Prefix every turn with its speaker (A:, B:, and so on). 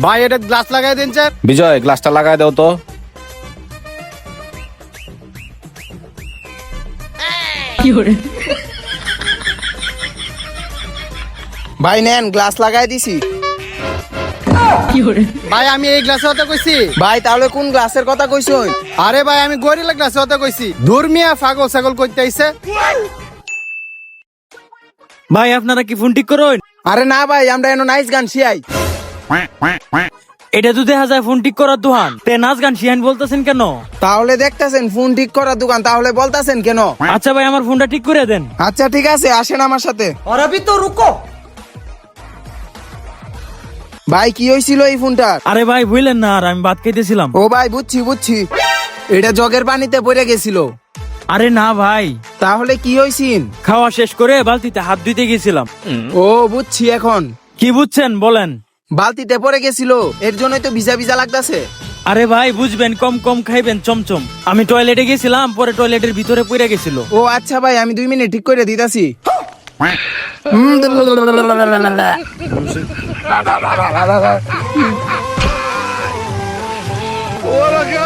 A: ভাই এটা গ্লাস লাগাই দেন স্যার।
B: বিজয় গ্লাসটা লাগাই দাও তো।
C: ভাই নেন গ্লাস লাগাই দিছি।
A: ভাই আমি এই গ্লাসের কথা কইছি।
C: ভাই তাহলে কোন গ্লাসের কথা কইছই?
A: আরে ভাই আমি গরিলা গ্লাসের কথা কইছি। ধর্মিয়া পাগল ছাগল করতে আইছে।
D: ভাই আপনারা কি ফোন ঠিক করুন?
C: আরে না ভাই, আমরা এনো নাইস গান শিয়াই।
D: এটা তো দেখা যায় ফোন ঠিক করার দোকান, তে নাচ গান শিয়ান বলতেছেন কেন?
C: তাহলে দেখতাছেন ফোন ঠিক করার দোকান, তাহলে বলতাছেন কেন?
D: আচ্ছা ভাই আমার ফোনটা ঠিক করে দেন।
C: আচ্ছা ঠিক আছে, আসেন আমার সাথে।
E: और अभी तो रुको।
C: ভাই কি হয়েছিল এই ফোনটার?
D: আরে ভাই বুঝলেন না, আর আমি ভাত খাইতেছিলাম।
C: ও ভাই বুঝছি বুঝছি, এটা জগের পানিতে পড়ে গেছিল।
D: আরে না ভাই,
C: তাহলে কি হয়েছিল?
D: খাওয়া শেষ করে বালতিতে হাত ধুইতে গেছিলাম।
C: ও বুঝছি এখন।
D: কি বুঝছেন বলেন?
C: বালতিতে পড়ে গেছিল, এর জন্যই তো ভিজা ভিজা লাগতাছে।
D: আরে ভাই বুঝবেন, কম কম খাইবেন চমচম। আমি টয়লেটে গেছিলাম, পরে টয়লেটের ভিতরে পড়ে গেছিল।
C: ও আচ্ছা ভাই, আমি 2 মিনিট ঠিক করে দিতাছি।